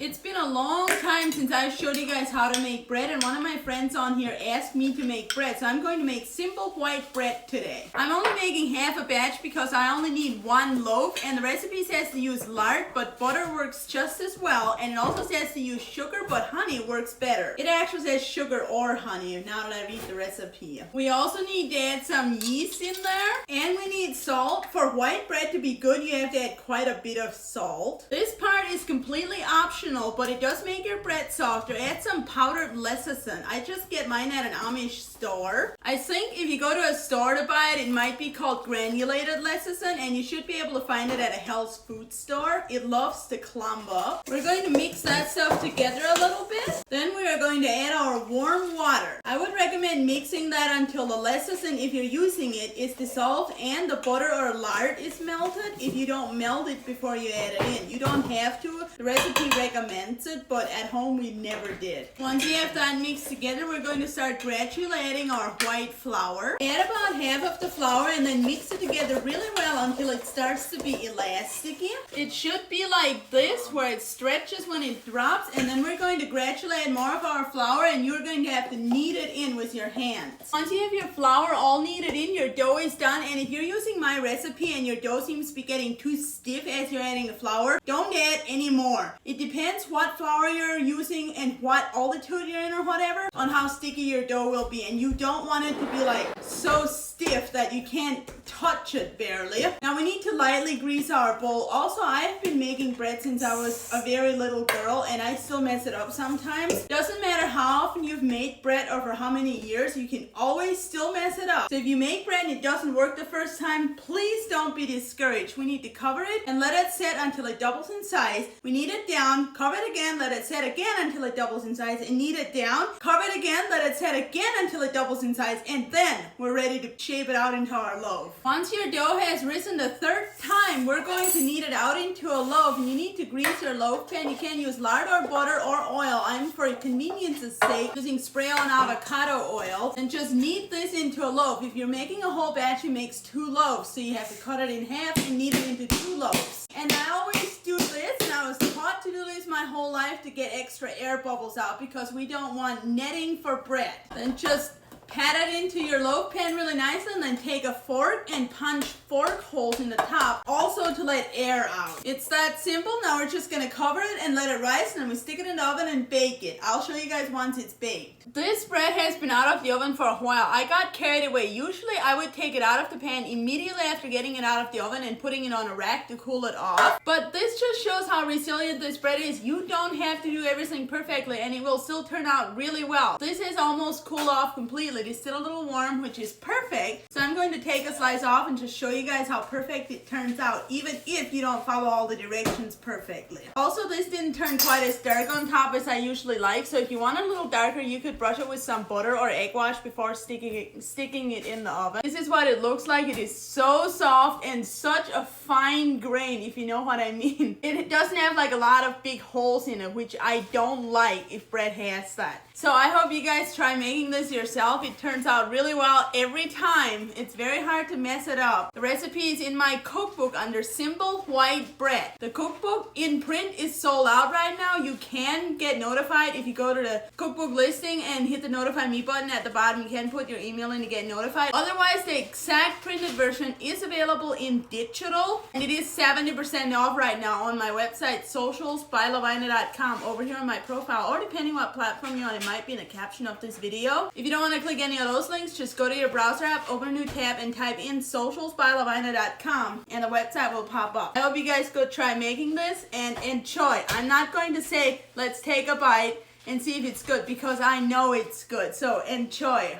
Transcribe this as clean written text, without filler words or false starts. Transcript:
It's been a long time since I showed you guys how to make bread, and one of my friends on here asked me to make bread, so I'm going to make simple white bread today. I'm only making half a batch because I only need one loaf, and the recipe says to use lard, but butter works just as well, and it also says to use sugar, but honey works better. It actually says sugar or honey now that I read the recipe. We also need to add some yeast in there, and we need salt. For white bread to be good, you have to add quite a bit of salt. This part is completely optional, but it does make your bread softer. Add some powdered lecithin. I just get mine at an Amish store. I think if you go to a store to buy it, it might be called granulated lecithin, and you should be able to find it at a health food store. It loves to clump up. We're going to mix that stuff together a little bit. Then we are going to add our warm water. I would recommend mixing that until the lecithin, if you're using it, is dissolved and the butter or lard is melted. If you don't melt it before you add it in, you don't have to. The recipe recommends it, but at home we never did. Once you have that mixed together, we're going to start gradually adding our white flour. Add about half of the flour and then mix it together really well until it starts to be elastic. It should be like this, where it stretches when it drops, and then we're going to gradually add more of our flour, and you're going to have to knead it in with your hands. Once you have your flour all kneaded in, your dough is done, and if you're using my recipe and your dough seems to be getting too stiff as you're adding the flour, don't add any more. It depends what flour you're using and what altitude you're in or whatever on how sticky your dough will be, and you don't want it to be like so stiff that you can't touch it barely. Now we need to lightly grease our bowl. Also, I've been making bread since I was a very little girl, and I still mess it up sometimes. Doesn't matter how often you've made bread or for how many years, you can always still mess it up. So if you make bread and it doesn't work the first time, please don't be discouraged. We need to cover it and let it set until it doubles in size. We knead it down, cover it again, let it set again until it doubles in size, and knead it down, cover it again, let it set again until it doubles in size, and then we're ready to shape it out into our loaf. Once your dough has risen the third time, we're going to knead it out into a loaf, and you need to grease your loaf pan. You can use lard or butter or oil. I'm, for convenience's sake, using spray on avocado oil, and just knead this into a loaf. If you're making a whole batch, it makes 2 loaves, so you have to cut it in half and knead it into 2 loaves. And I always do this, and I was taught to do this my whole life to get extra air bubbles out because we don't want netting for bread. Then just pat it into your loaf pan really nicely, and then take a fork and punch fork holes in the top, also to let air out. It's that simple. Now we're just going to cover it and let it rise, and then we stick it in the oven and bake it. I'll show you guys once it's baked. This bread has been out of the oven for a while. I got carried away. Usually I would take it out of the pan immediately after getting it out of the oven and putting it on a rack to cool it off. But this just shows how resilient this bread is. You don't have to do everything perfectly, and it will still turn out really well. This has almost cooled off completely. It's still a little warm, which is perfect. So I'm going to take a slice off and just show you guys how perfect it turns out, even if you don't follow all the directions perfectly. Also, this didn't turn quite as dark on top as I usually like, so if you want it a little darker, you could brush it with some butter or egg wash before sticking it in the oven. This is what it looks like. It is so soft and such a fine grain, if you know what I mean. It doesn't have like a lot of big holes in it, which I don't like if bread has that. So I hope you guys try making this yourself. It turns out really well every time. It's very hard to mess it up. The recipe is in my cookbook under Simple White Bread. The cookbook in print is sold out right now. You can get notified if you go to the cookbook listing and hit the notify me button at the bottom. You can put your email in to get notified. Otherwise, the exact printed version is available in digital, and it is 70% off right now on my website, socialsbylavina.com, over here on my profile, or depending what platform you're on, it might be in the caption of this video. If you don't want to click any of those links, just go to your browser app, open a new tab, and type in socialsbylavina.com, and the website will pop up. I hope you guys go try making this and enjoy. I'm not going to say, let's take a bite and see if it's good, because I know it's good. So enjoy.